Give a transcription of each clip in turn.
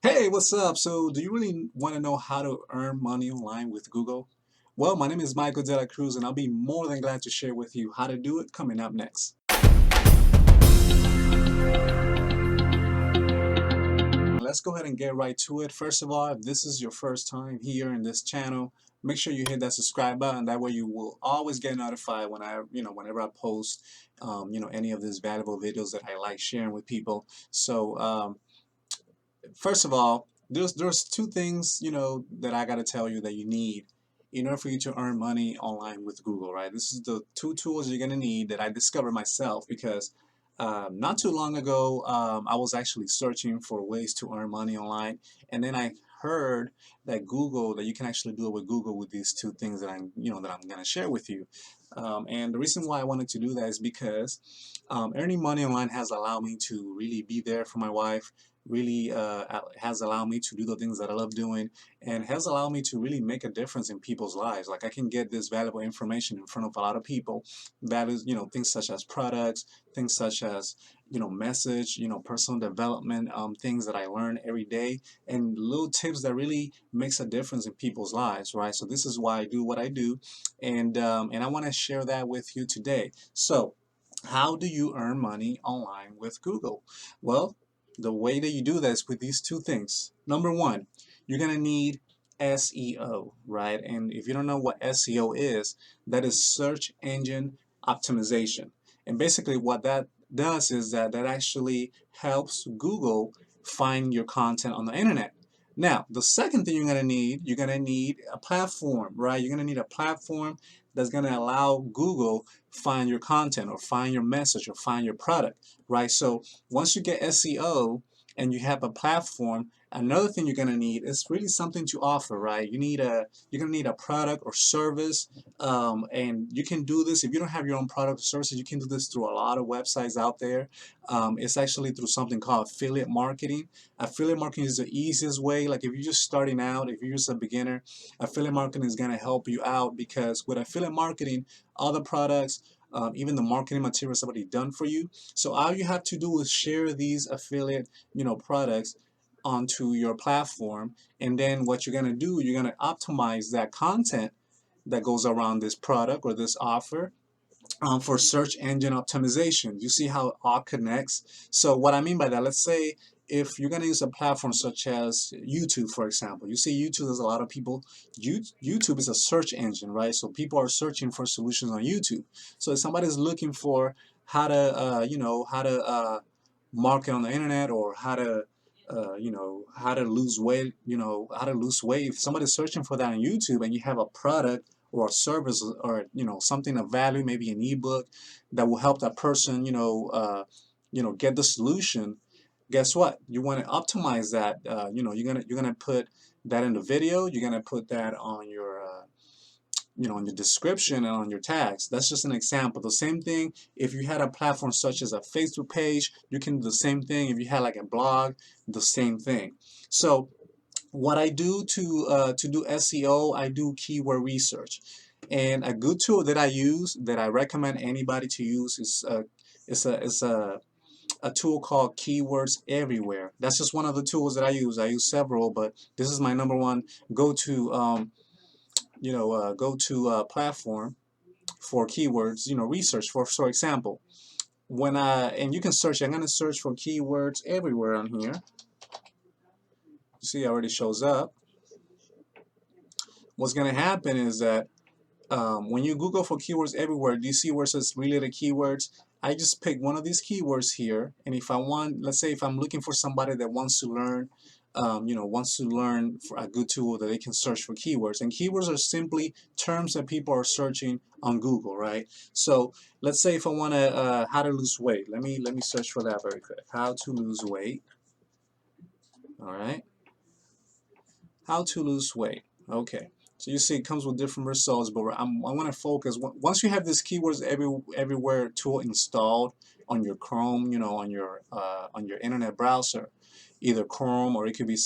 Hey, what's up? So, do you really want to know how to earn money online with Google? Well, my name is Michael De La Cruz, and I'll be more than glad to share with you how to do it coming up next. Let's go ahead and get right to it. First of all, if this is your first time here in this channel, make sure you hit that subscribe button. That way, you will always get notified when whenever I post, any of these valuable videos that I like sharing with people. So, first of all, there's two things that I gotta tell you that you need in order for you to earn money online with Google, right? This is the two tools you're gonna need that I discovered myself because not too long ago I was actually searching for ways to earn money online, and then I heard that you can actually do it with Google with these two things that I'm gonna share with you. And the reason why I wanted to do that is because earning money online has allowed me to really be there for my wife, really has allowed me to do the things that I love doing, and has allowed me to really make a difference in people's lives. Like, I can get this valuable information in front of a lot of people. That is, things such as products, things such as, message, personal development, things that I learn every day, and little tips that really makes a difference in people's lives, right? So this is why I do what I do, and I want to share that with you today. So, how do you earn money online with Google? Well, the way that you do that is with these two things. Number one, you're going to need SEO, right? And if you don't know what SEO is, that is search engine optimization. And basically what that does is that actually helps Google find your content on the internet. Now, the second thing you're going to need a platform, right? You're going to need a platform that's going to allow Google find your content or find your message or find your product, right? So once you get SEO and you have a platform, another thing you're going to need is really something to offer, right? You're going to need a product or service, and you can do this if you don't have your own product or services. You can do this through a lot of websites out there. It's actually through something called affiliate marketing. Affiliate marketing is the easiest way. Like, if you're just starting out, if you're just a beginner, affiliate marketing is going to help you out, because with affiliate marketing, all the products, even the marketing material is already done for you. So all you have to do is share these affiliate, products onto your platform, and then what you're going to do, you're going to optimize that content that goes around this product or this offer, for search engine optimization. You see how it all connects? So what I mean by that, let's say if you're going to use a platform such as YouTube, for example. You see YouTube, there's a lot of people. YouTube is a search engine, right? So people are searching for solutions on YouTube. So if somebody's looking for how to, market on the internet, or how to lose weight, how to lose weight. If somebody's searching for that on YouTube and you have a product or a service, or something of value, maybe an ebook that will help that person, get the solution. Guess what? You want to optimize that. You're gonna put that in the video. You're gonna put that on your on your description and on your tags. That's just an example. The same thing if you had a platform such as a Facebook page, you can do the same thing. If you had like a blog, the same thing. So what I do to do SEO, I do keyword research, and a good tool that I use, that I recommend anybody to use, is a tool called Keywords Everywhere. That's just one of the tools that I use. I use several, but this is my number one go-to platform for keywords research. For example, and you can search. I'm going to search for keywords everywhere on here. You see, it already shows up. What's going to happen is that when you Google for keywords everywhere, do you see where it says related keywords? I just pick one of these keywords here, and if I want, let's say if I'm looking for somebody that wants to learn, for a good tool that they can search for keywords. And keywords are simply terms that people are searching on Google, right? So let's say if I want to how to lose weight. Let me search for that very quick. How to lose weight. All right. How to lose weight. Okay. So you see, it comes with different results, but I want to focus. Once you have this keywords everywhere tool installed on your Chrome, on your internet browser, either Chrome, or it could be,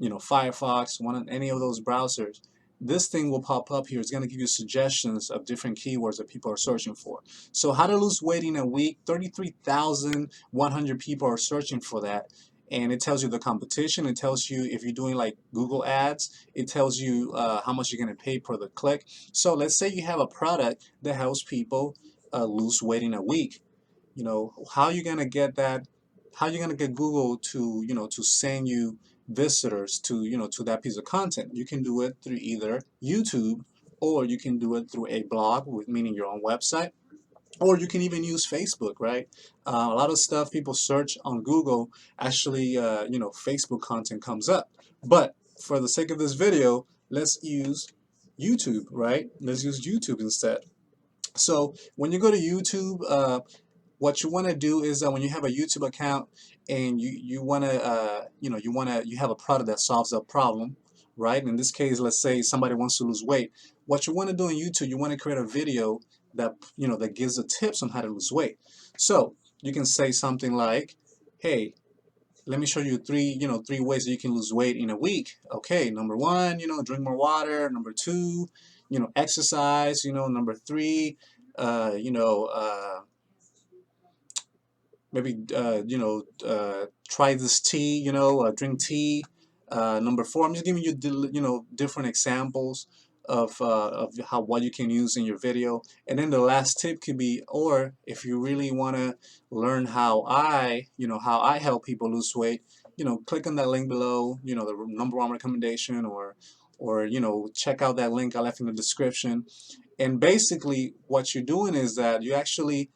Firefox, any of those browsers. This thing will pop up here. It's going to give you suggestions of different keywords that people are searching for. So how to lose weight in a week, 33,100 people are searching for that. and it tells you the competition. It tells you if you're doing like Google ads, it tells you how much you're going to pay per the click. So let's say you have a product that helps people lose weight in a week. You know, how you going to get that? How you going to get Google to, you know, to send you visitors to, you know, to that piece of content? You can do it through either YouTube, or you can do it through a blog, meaning your own website, or you can even use Facebook, right? A lot of stuff people search on Google, actually, you know, Facebook content comes up. But for the sake of this video, let's use YouTube, right? Let's use YouTube instead. So when you go to YouTube, what you want to do is when you have a YouTube account and you want to you know, you have a product that solves a problem, right? In this case, let's say somebody wants to lose weight. What you want to do in YouTube, you want to create a video that, you know, that gives the tips on how to lose weight. So you can say something like, hey, let me show you three ways that you can lose weight in a week. Okay, number one, you know, drink more water. Number two, you know, exercise. You know, number three, you know, maybe try this tea, you know, drink tea. Number four, I'm just giving you you know, different examples of how what you can use in your video. And then the last tip could be, or if you really want to learn how how I help people lose weight, you know, click on that link below, you know, the number one recommendation, or you know, check out that link I left in the description. And basically what you're doing is that you actually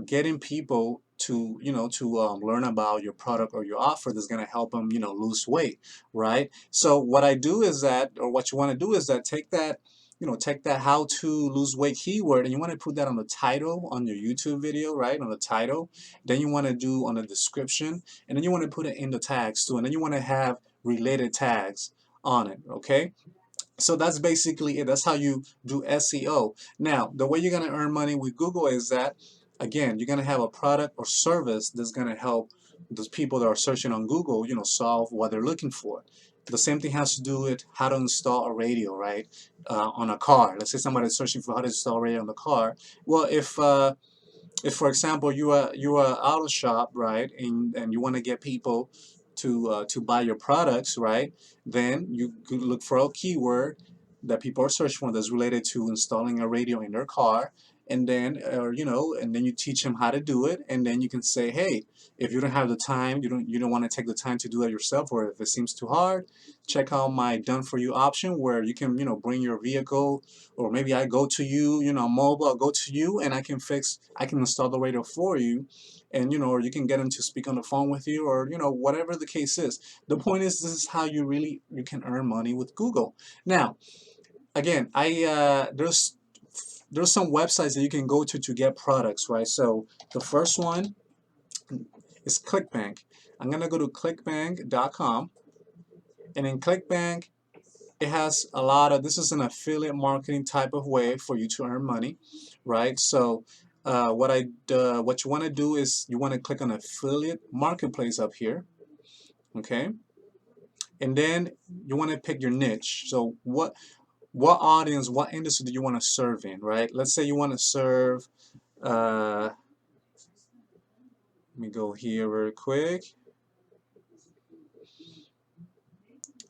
getting people to, you know, to learn about your product or your offer that's going to help them, you know, lose weight, right? So what I do is that, or what you want to do is that, take that, you know, take that how to lose weight keyword, and you want to put that on the title on your YouTube video, right? On the title. Then you want to do on the description, and then you want to put it in the tags too, and then you want to have related tags on it, okay? So that's basically it. That's how you do SEO. Now, the way you're going to earn money with Google is that, again, you're going to have a product or service that's going to help those people that are searching on Google, you know, solve what they're looking for. The same thing has to do with how to install a radio, right, on a car. Let's say somebody's searching for how to install a radio on the car. Well, if for example you are auto shop, right, and you want to get people to buy your products, right, then you could look for a keyword that people are searching for that's related to installing a radio in their car, and then you know, and then you teach them how to do it, and then you can say, hey, if you don't have the time, you don't want to take the time to do that yourself, or if it seems too hard, check out my done for you option, where you can, you know, bring your vehicle, or maybe I go to you, you know, mobile, I'll go to you and I can install the radio for you, and you know, or you can get them to speak on the phone with you, or you know, whatever the case is. The point is, this is how you can earn money with Google. Now, again, there's some websites that you can go to get products, right? So the first one is ClickBank. I'm gonna go to clickbank.com, and in ClickBank, it has a lot of, this is an affiliate marketing type of way for you to earn money, right? So what you want to do is you want to click on affiliate marketplace up here, okay? And then you want to pick your niche. So what audience, what industry do you want to serve in, right? Let's say you want to serve let me go here very quick.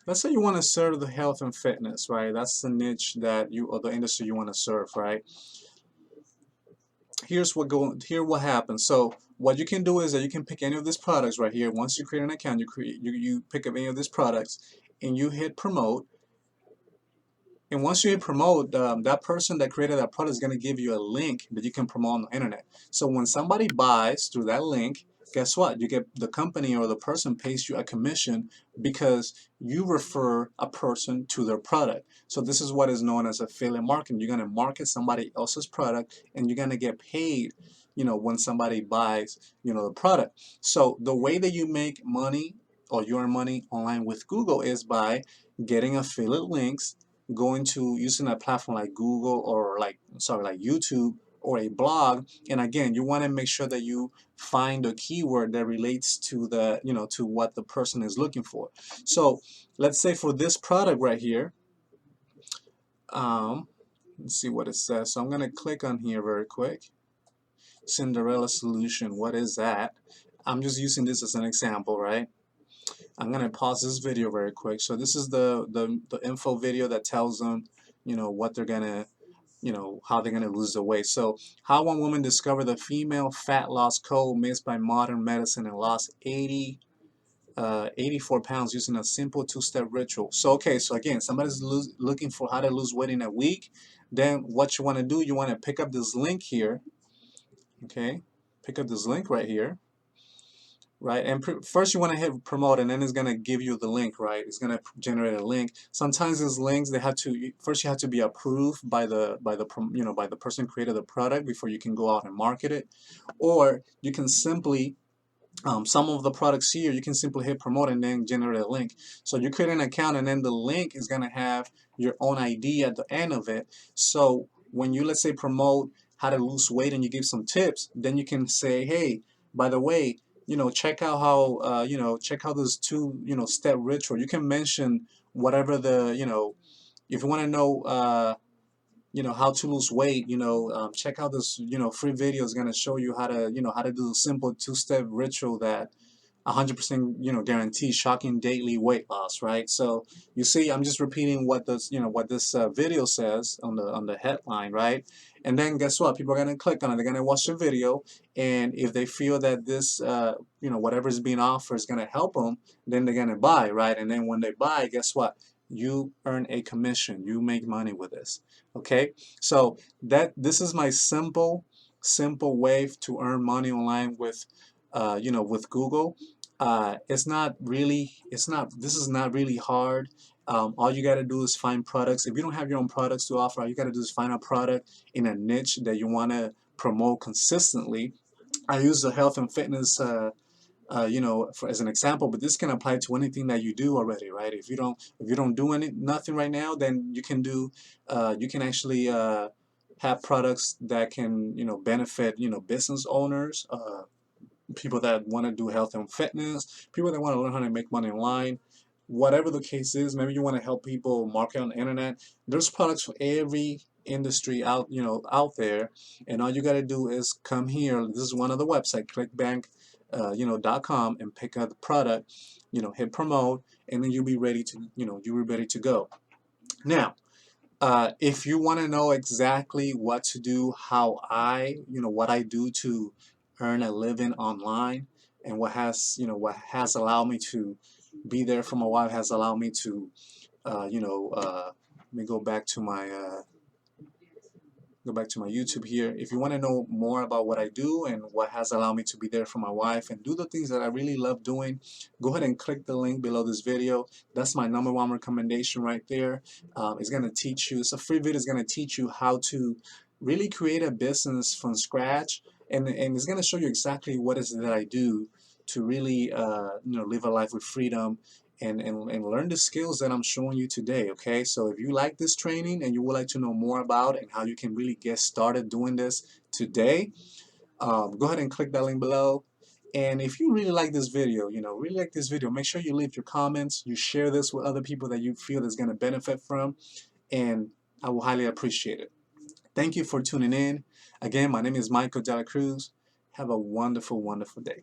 Let's say you want to serve the health and fitness, right? That's the niche that you, or the industry you want to serve, right? Here what happens. So what you can do is that you can pick any of these products right here. Once you create an account, you pick up any of these products and you hit promote. And once you hit promote, that person that created that product is going to give you a link that you can promote on the internet. So when somebody buys through that link, guess what? You get, the company or the person pays you a commission because you refer a person to their product. So this is what is known as affiliate marketing. You're going to market somebody else's product and you're going to get paid, you know, when somebody buys, you know, the product. So the way that you make money or you earn money online with Google is by getting affiliate links, going to using a platform like Google, or like YouTube, or a blog. And again, you want to make sure that you find a keyword that relates to the, you know, to what the person is looking for. So let's say for this product right here, let's see what it says. So I'm going to click on here very quick. Cinderella solution, what is that? I'm just using this as an example, right? I'm gonna pause this video very quick. So this is the info video that tells them, what they're gonna, how they're gonna lose the weight. So how one woman discovered the female fat loss code missed by modern medicine and lost 84 pounds using a simple two-step ritual. So okay, so again, somebody's looking for how to lose weight in a week. Then what you want to do, you want to pick up this link here. Okay, pick up this link right here. Right, and first you want to hit promote, and then it's gonna give you the link. Right, it's gonna generate a link. Sometimes these links, they have to first, you have to be approved by the by the person who created the product before you can go out and market it. Or you can simply, some of the products here, you can simply hit promote and then generate a link. So you create an account, and then the link is gonna have your own ID at the end of it. So when you, let's say, promote how to lose weight and you give some tips, then you can say, hey, by the way, check out how check out this two step ritual. You can mention whatever the if you want to know how to lose weight, check out this free video. Is going to show you how to how to do a simple two-step ritual that 100% guarantee shocking daily weight loss. Right, so you see, I'm just repeating what this what this video says on the headline. Right, and then guess what, people are going to click on it, they're going to watch the video, and if they feel that this whatever is being offered is going to help them, then they're going to buy. Right, and then when they buy, guess what, you earn a commission, you make money with this. Okay, so this is my simple way to earn money online with with Google. It's not really, this is not really hard. All you got to do is find products. If you don't have your own products to offer, all you got to do is find a product in a niche that you want to promote consistently. I use the health and fitness as an example, but this can apply to anything that you do already. Right, if you don't do nothing right now, then you can do you can actually have products that can benefit business owners, people that want to do health and fitness, people that want to learn how to make money online. Whatever the case is, maybe you want to help people market on the internet. There's products for every industry out there, and all you got to do is come here. This is one of the website, clickbank .com, and pick out the product, hit promote, and then you'll be ready to you'll be ready to go. Now, if you want to know exactly what to do, how what I do to earn a living online, and what has allowed me to be there for my wife, has allowed me to, let me go back to my YouTube here. If you want to know more about what I do and what has allowed me to be there for my wife and do the things that I really love doing, go ahead and click the link below this video. That's my #1 recommendation right there. It's going to teach you, it's a free video, it's going to teach you how to really create a business from scratch, and it's going to show you exactly what is it that I do to really live a life with freedom, and learn the skills that I'm showing you today. Okay, so if you like this training and you would like to know more about and how you can really get started doing this today, go ahead and click that link below. And if you really like this video, make sure you leave your comments, you share this with other people that you feel is going to benefit from, and I will highly appreciate it. Thank you for tuning in. Again, my name is Michael Cruz. Have a wonderful, wonderful day.